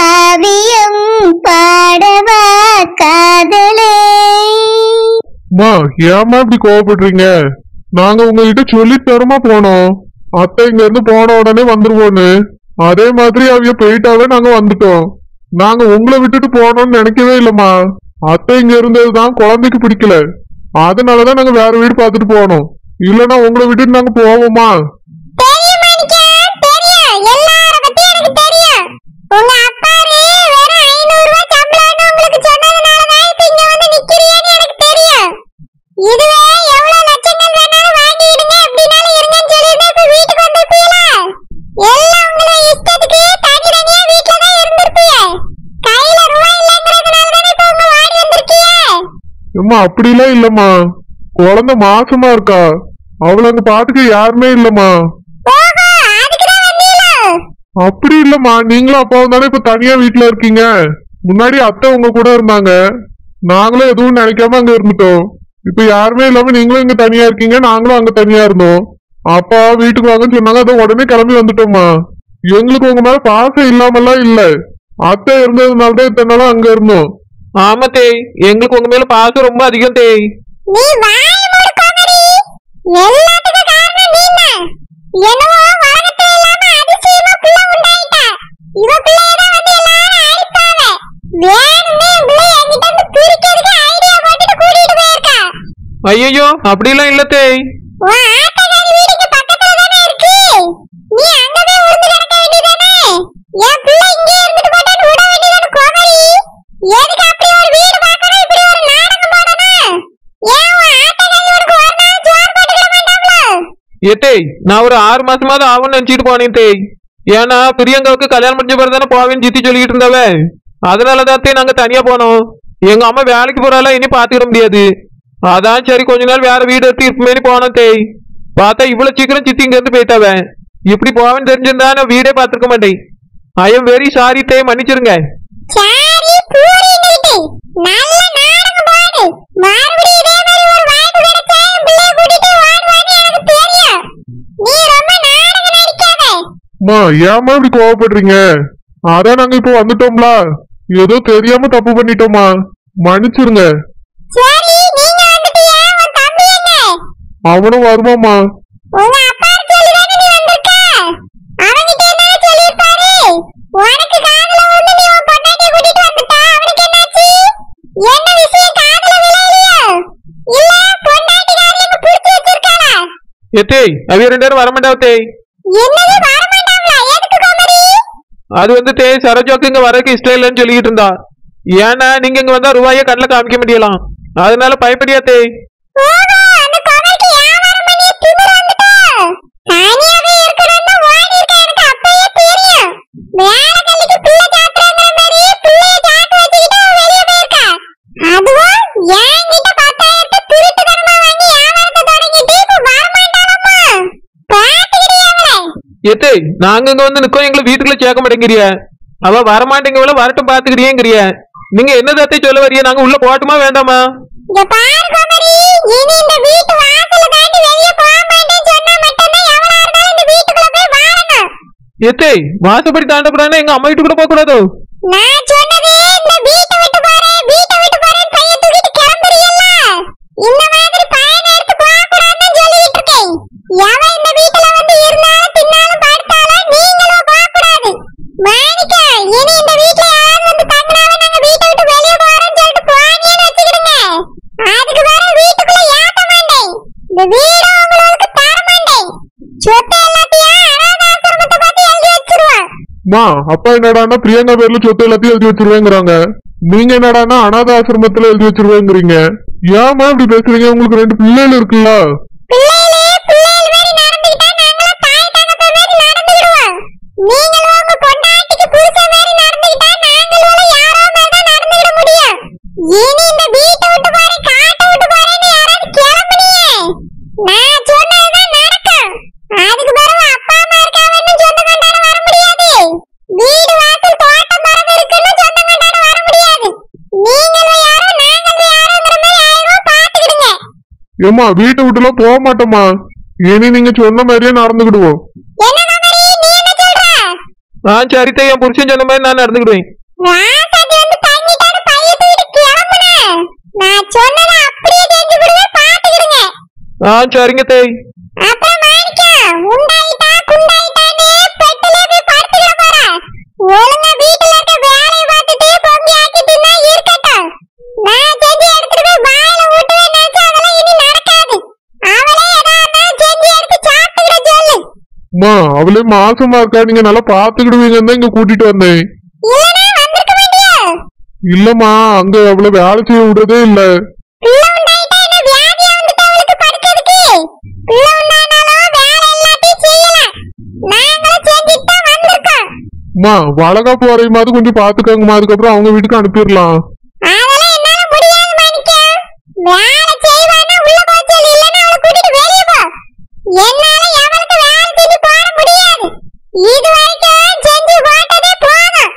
காவியம் பாடவா காதலே. ஏமா இப்படி கோவப்படுறீங்க? நாங்க உங்ககிட்ட சொல்லி தரமா போனோம். அத்தை இங்க இருந்து போன உடனே வந்துருவோன்னு. அதே மாதிரி அவைய போயிட்டாவே நாங்க வந்துட்டோம். நாங்க உங்களை விட்டுட்டு போனோம்னு நினைக்கவே இல்லம்மா. அத்தை இங்க இருந்ததுதான் குழந்தைக்கு பிடிக்கல. அதனாலதான் நாங்க வேற வீடு பாத்துட்டு போனோம். இல்லன்னா உங்களை விட்டுட்டு நாங்க போவோமா? அப்படிலாம் இல்லம்மா. குழந்தை மாசமா இருக்கா. அவளை அங்க பாத்துக்க யாருமே இல்லம்மா. அப்படி இல்லம்மா. நீங்களும் அப்பாவும் தானே இப்ப தனியா வீட்டுல இருக்கீங்க. முன்னாடி அத்தை உங்க கூட இருந்தாங்க. நாங்களும் எதுவும் நினைக்காம அங்க இருந்துட்டோம். இப்ப யாருமே இல்லாம நீங்களும் இங்க தனியா இருக்கீங்க, நாங்களும் அங்க தனியா இருந்தோம். அப்பா வீட்டுக்கு வாங்கன்னு சொன்னாங்க. அதை உடனே கிளம்பி வந்துட்டோம்மா. எங்களுக்கு உங்க மேல பாசம் இல்லாமலாம் இல்ல. அத்தை இருந்ததுனாலதான் இத்தனை நாளும் அங்க இருந்தோம். ஆமா தேய், எங்களுக்கு உங்க மேல பாசம் ரொம்ப அதிகம் தேய். ஐயோ அப்படிலாம் இல்ல தேய். ஏய், நான் ஒரு 6 மாசமாவது ஆகும்னு நினைச்சிட்டு போனேன் தேய். ஏன்னா பிரியங்காவுக்கு கல்யாணம் முடிஞ்ச பிறகு தானே போவேன்னு ஜித்தி சொல்லிட்டு இருந்தாவ. அதனாலதான் நாங்க தனியா போனோம். எங்க அம்மா வேலைக்கு போறாளா, இனி பாத்துக்கிட முடியாது. அதான் சரி கொஞ்ச நாள் வேற வீடு எடுத்து இப்பமேனி போனோம் தேய். பார்த்தா இவ்வளவு சீக்கிரம் சித்தி இங்க இருந்து போயிட்டாவ. இப்படி போவேன்னு தெரிஞ்சிருந்தா நான் வீடே பாத்துருக்க மாட்டேன். ஐ எம் வெரி சாரி தேய், மன்னிச்சிருங்க. ஏமா இப்படி கோவப்படுறீங்க? அதான் நாங்க இப்ப வந்துட்டோம்ல. ஏதோ தெரியாம தப்பு பண்ணிட்டோமா, மன்னிச்சிருங்க. அவனும் வருவாமா. ஏய், அவிய 2 பேரும் வரமாட்டாவ தேய். அது வந்து தேய் சரோஜாக்கு இங்க வரக்கு இஷ்டம் இல்லைன்னு சொல்லிட்டு இருந்தா. ஏன்னா நீங்க இங்க வந்தா ரூபாய கண்ணுல காமிக்க முடியலாம். அதனால பயப்படியா தேய். ஏய், நாங்க இங்க வந்து நிக்கோம், எங்களை வீட்டுக்குள்ள சேர்க்க மாட்டேங்கிறிய. அவ வரமாட்டேங்க வரட்டும் பாத்துக்கிறியங்கிறிய. நீங்க என்னதத்தை சொல்ல வரிய? நாங்க உள்ள போட்டுமா வேண்டாமா? ஏத்தே வாசப்படி தாண்டக்கூடாது, எங்க அம்மா வீட்டு கூட போக கூடாதோ? அப்பா என்னடானா பிரியங்கா பேர்ல சொத்து எல்லாத்தையும் எழுதி வச்சிருவேங்கிறாங்க. நீங்க என்னடானா அனாத ஆசிரமத்துல எழுதி வச்சிருவேங்கிறீங்க. ஏமா இப்படி பேசுறீங்க? உங்களுக்கு 2 பிள்ளைகள் இருக்குல்ல. ஏமா வீட்டை விட்டுலாம் போக மாட்டோமா. இனி நீங்க சொன்ன மாதிரியே நடந்துக்கிடுவோம். சரி தே, என் புருஷன் சொன்ன மாதிரி நான் நடந்துக்கிடுவேன். ராசாத்தி வந்து தங்கிட்டாரு பைய தூக்கிட்டு கிளம்புனே. நான் சொன்னதை அப்படியே செஞ்சு விடுவேன், பாத்துக்கிடுங்க. சரிங்க தே. அப்புறம் மாணிக்கம் உண்டாயிட்டா குண்டாயிட்டானே பெட்டிலே போய் படுத்துக்கிட போற. ஒழுங்கா வீட்டுல இருக்க வேலையை பார்த்துட்டு பொங்கி ஆக்கிட்டுனா இருக்கட்டும். நான் செஞ்சு எடுத்துட்டு போய் வாயில ஊட்டுவேன் நினைச்சா அதெல்லாம் இனி நடக்காது. அவளே ஏதாவது செஞ்சு எடுத்து சாப்பிட்டுக்கிட சொல்லு. அம்மா அவளே மாசமா இருக்கா, நீங்க நல்லா பாத்துக்கிடுவீங்கன்னு தான் இங்க கூட்டிட்டு வந்தேன். இல்லனா வந்திருக்க மாட்டியா? இல்லம்மா அங்க அவளை வேலை செய்ய விடுறதே இல்ல. பிள்ளை உண்டாயிட்டா என்ன வியாதியா வந்துட்டு அவளுக்கு படுக்கிறதுக்கு? பிள்ளை உண்டானாலும் வேலை எல்லாத்தையும் செய்யலாம். நாங்களும் செஞ்சுட்டு தான் வந்திருக்கோம். அம்மா வளகா போறையுமாவது கொஞ்சம் பாத்துக்கோங்கம்மா, அதுக்கப்புறம் அவங்க வீட்டுக்கு அனுப்பிடலாம். அதெல்லாம் என்னால முடியாது மாணிக்கம். வேலை செய்வானா உள்ள போக சொல்லு, இல்லனா அவளை கூட்டிட்டு வெளிய போ. என்னால எவளுக்கு வேலை செஞ்சு போட முடியாது. இது வரைக்கும் செஞ்சு போட்டதே போதும்.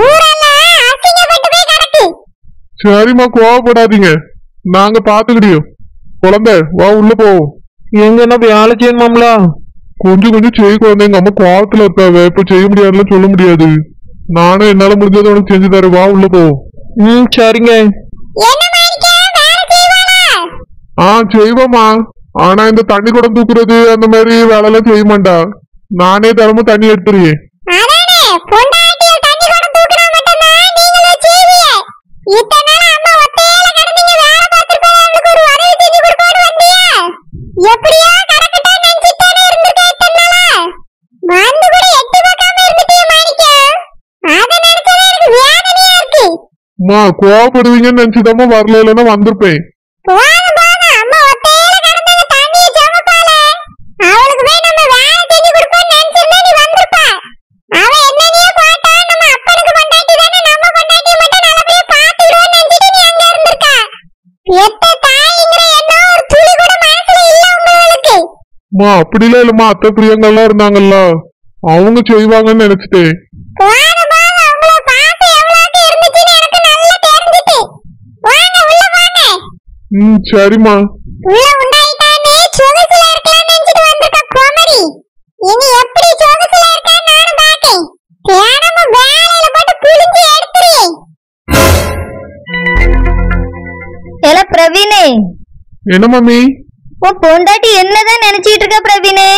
ஊரெல்லாம் அசிங்கப்பட்டு போய் கிடக்கு. சரிம்மா கோவப்படாதீங்க, நாங்க பாத்துக்கிடியோம். குழந்தை வா உள்ள போவோம். எங்க என்ன வேலை செய்யணுமாம்ல? கொஞ்சம் கொஞ்சம் செய்ய குழந்தை, எங்க அம்மா கோவத்துல இருக்காவ, இப்ப செய்ய முடியாதுன்னு சொல்ல முடியாது. நானும் என்னால முடிஞ்சதை உனக்கு செஞ்சு தரேன், வா உள்ள போவோம். சரிங்க. என்ன மாணிக்கம் வேலை செய்வாளா? செய்வோம்மா. ஆனா இந்த தண்ணி குடம் தூக்குறது அந்த மாதிரி வேலை எல்லாம் செய்ய மாட்டா. நானே தினமும் தண்ணி எடுத்துருவேன். அதானே பொண்டாட்டிய தண்ணி குடம் தூக்குறா மட்டும் தான் நீங்களே செய்வீங்க. இத்தனை நாள் அம்மா ஒத்தையில கிடந்தீங்க வேலை பார்த்துட்டு அவளுக்கு ஒரு உதவி செஞ்சு கொடுக்கணும் வந்தியா? எப்படியா கடக்கட்டா நினைச்சிட்டானே இருந்திருக்க இத்தனை நாளா? வந்து கூட எட்டி பார்க்காம இருந்துட்டியே மாணிக்கம். அதை நினைச்சதே எனக்கு வேதனையா இருக்கு. அம்மா கோவப்படுவீங்கன்னு நினைச்சுதாம்மா வரல, இல்லைன்னா வந்திருப்பேன். போதும் போதும், அம்மா ஒத்தையில கிடந்தது தண்ணியை சமப்பால. அவளுக்கு போய் நம்ம வேலை செஞ்சு கொடுப்போம்னு நினைச்சிருந்தா நீ வந்திருப்பா. அவ என்னையே போட்டா நம்ம அப்பனுக்கு பொண்டாட்டி தானே, நம்ம பொண்டாட்டியை மட்டும் நல்லபடியா பாத்துக்கிடுவோம்னு நினைச்சிட்டு நீ அங்க இருந்திருக்கா. பெத்த தாய்ங்கிற எண்ணம் ஒரு துளி கூட மனசுல இல்ல உங்களுக்கு. அம்மா அப்படிலாம் இல்லம்மா, அத்தை பிரியங்கள்லாம் இருந்தாங்கல்ல, அவங்க செய்வாங்கன்னு நினைச்சிட்டேன். போதும் போதும், உங்களோட பாசம் எவ்வளவுக்கு இருந்துச்சுன்னு எனக்கு நல்லா தெரிஞ்சுட்டு. வாங்க உள்ள வாங்க. சரிம்மா. உள்ள உண்டாயிட்டானே சொகுசுல இருக்கலாம்னு நினைச்சிட்டு வந்திருக்க கோமரி. இனி எப்படி சொகுசுல இருக்கான்னு நானும் பாக்கேன். தினமும் வேலையில போட்டு புளிஞ்சு எடுத்துறேன். ஏல பிரவீனே, என்ன மம்மி? உன் பொண்டாட்டி என்னதான் நினைச்சிட்டு இருக்க பிரவீனே?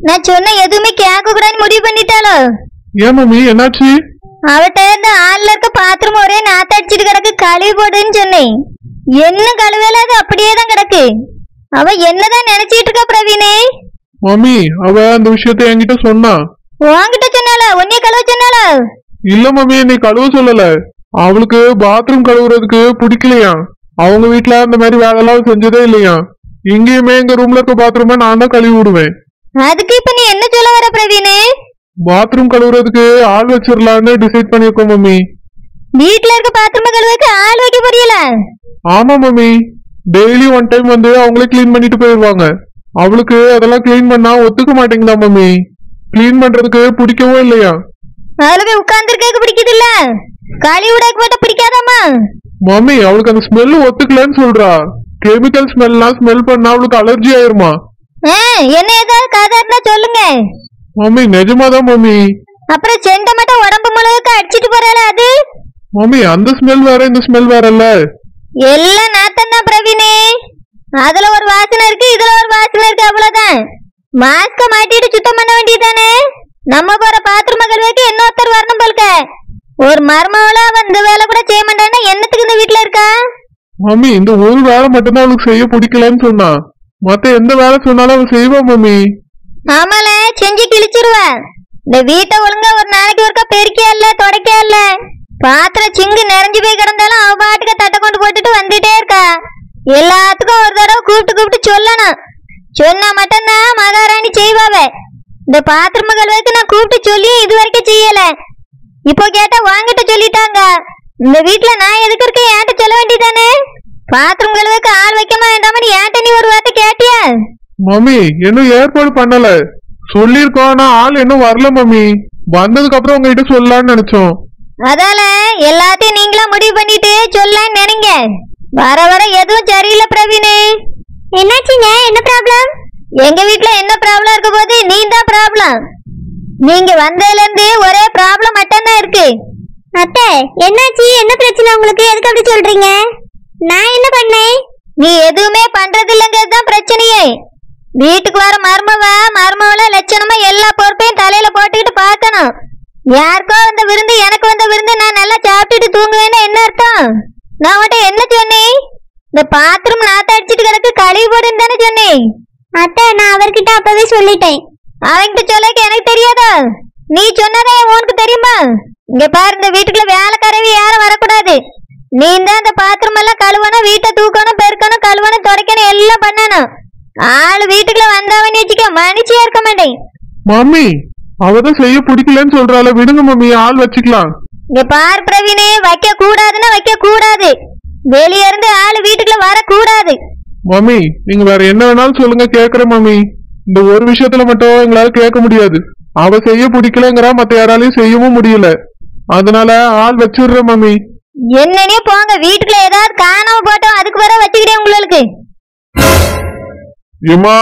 நான் சொன்ன எதுவுமே கேட்க கூடாதுன்னு முடிவு பண்ணிட்டாளோ? ஏன் மம்மி என்னாச்சு? அவட்ட இந்த ஆள்ல இருக்க பாத்திரம் ஒரே நாத்த அடிச்சிட்டு கிடக்கு, கழுவி போடுன்னு சொன்னேன். என்ன கழுவேல அது அப்படியே தான் கிடக்கு. அவ என்னதான் நினைச்சிட்டு இருக்கா பிரவீனே? மம்மி அவ அந்த விஷயத்தை என்கிட்ட சொன்னா. உன்கிட்ட சொன்னால? உன்னைய கழுவ சொன்னால? இல்ல மம்மி, நீ கழுவ சொல்லல. அவளுக்கு பாத்ரூம் கழுவுறதுக்கு பிடிக்கலையா. அவங்க வீட்டுல அந்த மாதிரி வேலை எல்லாம் செஞ்சதே இல்லையா. இங்கேயுமே எங்க ரூம்ல இருக்க பாத்ரூமை நான் தான் கழுவி விடுவேன். அதுக்கு இப்ப நீ என்ன சொல்ல வர பிரவீனே? பாத்ரூம் கழுவுறதுக்கு ஆள் வச்சிடலான்னு டிசைட் பண்ணிருக்கோம் மம்மி. வீட்டுல இருக்க பாத்திரமா கழுவுக்கு ஆள் வைக்க புரியல? ஆமா மம்மி, டெய்லி ஒன் டைம் வந்து அவங்களே கிளீன் பண்ணிட்டு போயிடுவாங்க. அவளுக்கு அதெல்லாம் கிளீன் பண்ணா ஒத்துக்க மாட்டேங்குதா மம்மி. கிளீன் பண்றதுக்கு பிடிக்கவோ இல்லையா. அதுல போய் உட்கார்ந்து இருக்க பிடிக்குது இல்ல, கழுவி விடாக்கு மட்டும் பிடிக்காதாமா? மம்மி அவளுக்கு அந்த ஸ்மெல் ஒத்துக்கலன்னு சொல்றா. கெமிக்கல் ஸ்மெல்லாம் ஸ்மெல் பண்ணா அவளுக்கு அலர்ஜி ஆயிருமா. என்ன ஏதாவது கதை சொல்லுங்க. மம்மி நிஜமாதான் மம்மி. அப்புறம் செண்ட மட்டும் உடம்பு முழுக்க அடிச்சிட்டு போறாள அது? மம்மி அந்த ஸ்மெல் வேற இந்த ஸ்மெல் வேறல்ல. எல்லாம் நாத்தம் தான் பிரவீனே. அதுல ஒரு வாசனை இருக்கு, இதுல ஒரு வாசனை இருக்கு, அவ்வளவுதான். மாஸ்க மாட்டிட்டு சுத்தம் பண்ண வேண்டியதானே. நம்ம போற பாத்ரூம் கழுவுக்கு இன்னொருத்தர் வரணும் போல்க. ஒரு மருமவளா வந்து வேலை கூட செய்ய மாட்டான்னா என்னத்துக்கு இந்த வீட்டுல இருக்கா? மம்மி இந்த ஒரு வேலை மட்டும்தான் அவளுக்கு செய்ய பிடிக்கலன்னு சொன்னா. மத்த எந்த வேலை சொன்னாலும் அவள் செய்வா மம்மி. ஆமால, செஞ்சு கிழிச்சிருவா. இந்த வீட்டை ஒழுங்கா ஒரு நாளைக்கு ஒருக்கா பெருக்கியா இல்ல, தொடக்கியா இல்ல. பாத்திரம் சிங்கு நிறைஞ்சு போய் கிடந்தாலும் அவ பாட்டுக்க தட்டை கொண்டு போட்டுட்டு வந்துட்டே இருக்கா. எல்லாத்துக்கும் ஒரு தடவை கூப்பிட்டு சொல்லணும். சொன்னா மட்டும்தான் மகாராணி செய்வாவே. இந்த பாத்திரம் கழுவுக்கு நான் கூப்பிட்டு சொல்லி இது வரைக்கும் செய்யல. இப்போ கேட்டா வாங்கிட்டு சொல்லிட்டாங்க. இந்த வீட்டுல நான் எதுக்கு இருக்க, ஏன்ட்ட சொல்ல வேண்டியதானே. பாத்திரம் கழுவுக்கு ஆள் வைக்கமா வேண்டாமனு ஏன்ட்ட நீ ஒரு வார்த்தை கேட்டியா? மம்மி இன்னும் ஏற்பாடு பண்ணல, சொல்லிருக்கோம். ஆனா ஆள் இன்னும் வரல மம்மி. வந்ததுக்கு அப்புறம் உங்ககிட்ட சொல்லலாம்னு நினைச்சோம். அதால எல்லாத்தையும் நீங்களா முடிவு பண்ணிட்டு சொல்லலாம்னு நினைங்க. வர வர எதுவும் சரியில்லை பிரவீனே. என்னாச்சுங்க? என்ன ப்ராப்ளம்? எங்க வீட்டுல என்ன ப்ராப்ளம் இருக்க போது? நீ தான் ப்ராப்ளம். நீங்க வந்ததுல இருந்து ஒரே ப்ராப்ளம் மட்டும் தான் இருக்கு. அத்தை என்னாச்சு? என்ன பிரச்சனை உங்களுக்கு? எதுக்கு அப்படி சொல்றீங்க? நான் என்ன பண்ணேன்? நீ எதுவுமே பண்றது இல்லங்கிறது தான் பிரச்சனையே. வீட்டுக்கு வர மருமவள லட்சணமா எல்லா பொறுப்பையும் தலையில போட்டுக்கிட்டு பார்க்கணும். யாருக்கோ வந்த விருந்து எனக்கு வந்த விருந்து நான் நல்லா சாப்பிட்டுட்டு தூங்குவேன்னு என்ன அர்த்தம்? நான் உன்கிட்ட என்ன சொன்னேன்? இந்த பாத்ரூம் நாத்த அடிச்சிட்டு கிடக்கு, கழுவி போடுன்னு தானே சொன்னேன். அத்தை நான் அவர்கிட்ட அப்பவே சொல்லிட்டேன். அவன்கிட்ட சொல்லக்கு எனக்கு தெரியாதா? நீ சொன்னதே உனக்கு தெரியுமா? இங்க பாரு, இந்த வீட்டுக்குள்ள வேலைக்காரவி யாரும் வரக்கூடாது. நீ தான் இந்த பாத்ரூம் எல்லாம் கழுவணும், வீட்டை தூக்கணும், பெருக்கணும், கழுவணும், துடைக்கணும், எல்லாம் பண்ணணும். ஆளு வீட்டுக்குள்ள வந்தாவன்னு வச்சுக்க மனுஷியா இருக்க மாட்டேன். மம்மி அவதான் செய்ய பிடிக்கலன்னு சொல்றாள, விடுங்க மம்மி, ஆள் வச்சுக்கலாம். இங்க பாரு பிரவீனே, வைக்க கூடாதுன்னா வைக்க கூடாது. வெளிய இருந்து ஆளு வீட்டுக்குள்ள வரக்கூடாது. மம்மி நீங்க வேற என்ன வேணாலும் சொல்லுங்க, கேக்குறேன் மம்மி. இந்த ஒரு விஷயத்துல மட்டும் எங்களால கேட்க முடியாது. அவ செய்ய பிடிக்கலங்கிறா, மத்த யாராலையும் செய்யவும் முடியல. அதனால ஆள் வச்சுடுறேன் மம்மி. என்னன்னே போங்க, வீட்டுக்குள்ள ஏதாவது காணாம போட்டோம் அதுக்கு வர வச்சுக்கிட்டே உங்களுக்கு. ஏமா